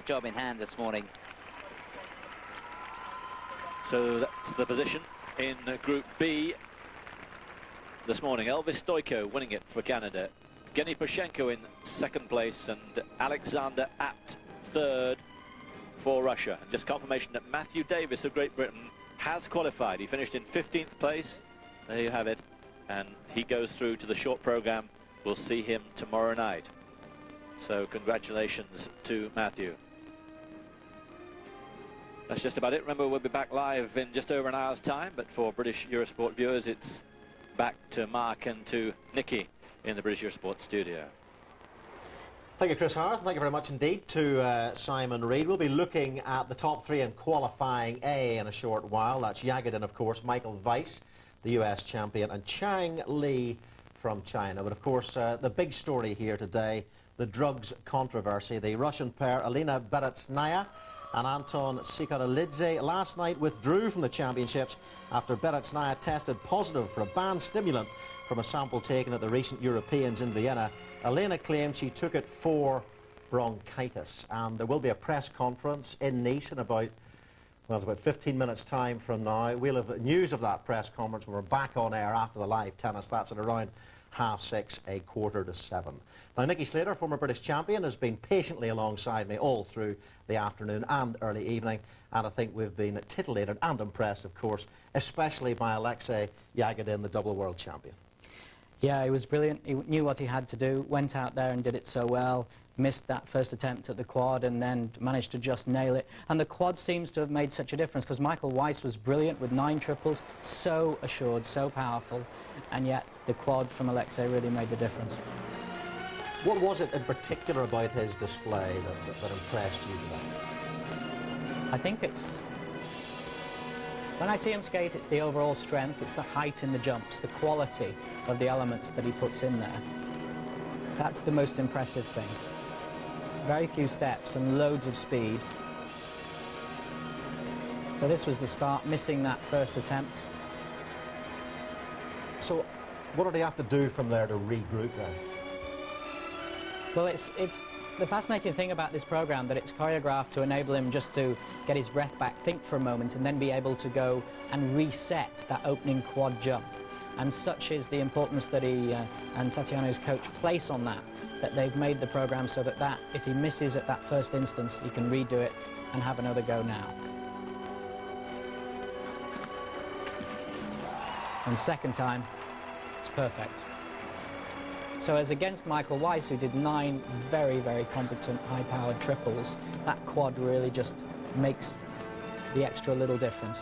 job in hand this morning. So that's the position in Group B this morning. Elvis Stoico winning it for Canada. Evgeny Pashenko in second place and Alexander Apt third for Russia. And just confirmation that Matthew Davis of Great Britain has qualified. He finished in 15th place. There you have it. And he goes through to the short program. We'll see him tomorrow night. So congratulations to Matthew. That's just about it. Remember, we'll be back live in just over an hour's time, but for British Eurosport viewers, it's back to Mark and to Nicky in the British Eurosport studio. Thank you, Chris Howard. Thank you very much indeed to Simon Reid. We'll be looking at the top three in qualifying A in a short while. That's Yagodin, of course, Michael Weiss, the US champion, and Chang Li from China. But of course, the big story here today, the drugs controversy. The Russian pair, Alina Beretsnaya and Anton Sikaralidze, last night withdrew from the championships after Beretsnaya tested positive for a banned stimulant from a sample taken at the recent Europeans in Vienna. Elena claimed she took it for bronchitis, and there will be a press conference in Nice in about, well, it's about 15 minutes time from now. We'll have news of that press conference when we're back on air after the live tennis. That's at around 6:30, 6:45. Now, Nicky Slater, former British champion, has been patiently alongside me all through the afternoon and early evening, and I think we've been titillated and impressed, of course, especially by Alexei Yagodin, the double world champion. Yeah, he was brilliant. He knew what he had to do, went out there and did it so well, missed that first attempt at the quad and then managed to just nail it. And the quad seems to have made such a difference because Michael Weiss was brilliant with 9 triples, so assured, so powerful, and yet the quad from Alexei really made the difference. What was it in particular about his display that impressed you today? I think it's, when I see him skate, it's the overall strength, it's the height in the jumps, the quality of the elements that he puts in there. That's the most impressive thing. Very few steps and loads of speed. So this was the start, missing that first attempt. So what did he have to do from there to regroup then? Well, it's the fascinating thing about this program, that it's choreographed to enable him just to get his breath back, think for a moment, and then be able to go and reset that opening quad jump. And such is the importance that he and Tatiana's coach place on that they've made the program so that if he misses at that first instance, he can redo it and have another go now. And second time, it's perfect. So as against Michael Weiss, who did 9 very, very competent, high-powered triples, that quad really just makes the extra little difference.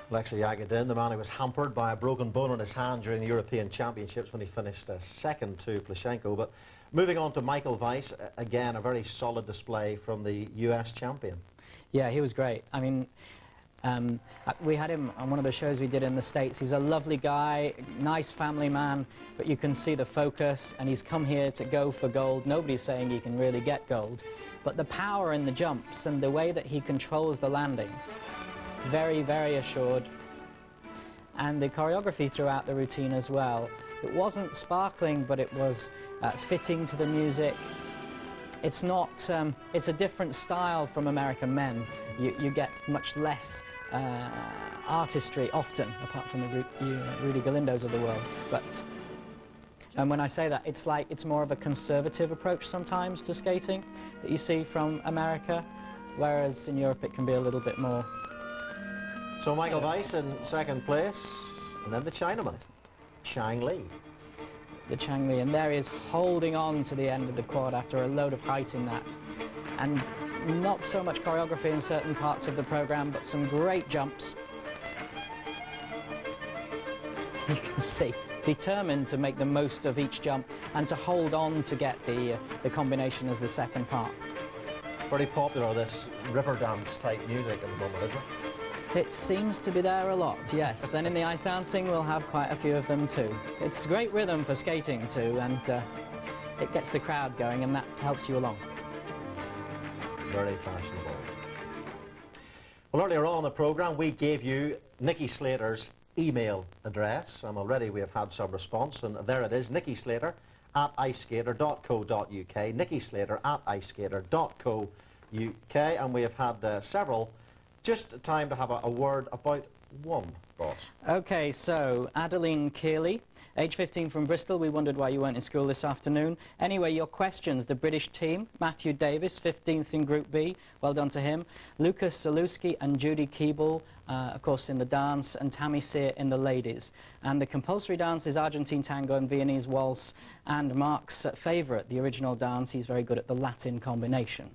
Alexei Yagodin, the man who was hampered by a broken bone in his hand during the European Championships when he finished second to Plushenko. But moving on to Michael Weiss, again, a very solid display from the US champion. Yeah, he was great. I mean, we had him on one of the shows we did in the States. He's a lovely guy, nice family man, but you can see the focus, and he's come here to go for gold. Nobody's saying he can really get gold, but the power in the jumps and the way that he controls the landings, very, very assured. And the choreography throughout the routine as well. It wasn't sparkling, but it was fitting to the music. It's not, it's a different style from American men. You get much less artistry often, apart from the Rudy Galindos of the world. But and when I say that, it's like it's more of a conservative approach sometimes to skating that you see from America, whereas in Europe it can be a little bit more. So Michael Weiss in second place, and then the Chinaman, Chang Li. The Chang Li, and there he is holding on to the end of the quad after a load of height in that. And not so much choreography in certain parts of the program, but some great jumps. You can see, determined to make the most of each jump and to hold on to get the combination as the second part. Pretty popular, this river dance type music at the moment, isn't it? It seems to be there a lot, yes. And in the ice dancing, we'll have quite a few of them too. It's great rhythm for skating too, and it gets the crowd going, and that helps you along. Very fashionable. Well, earlier on in the programme, we gave you Nicky Slater's email address, and already we have had some response, and there it is, Nicky Slater at iceskater.co.uk, Nicky Slater at iceskater.co.uk, and we have had several. Just time to have a word about one, boss. Okay, so Adeline Kearley, age 15 from Bristol. We wondered why you weren't in school this afternoon. Anyway, your questions. The British team, Matthew Davis, 15th in Group B. Well done to him. Lucas Zaluski and Judy Keeble, of course, in the dance, and Tammy Sear in the ladies. And the compulsory dance is Argentine tango and Viennese waltz, and Mark's favourite, the original dance. He's very good at the Latin combination.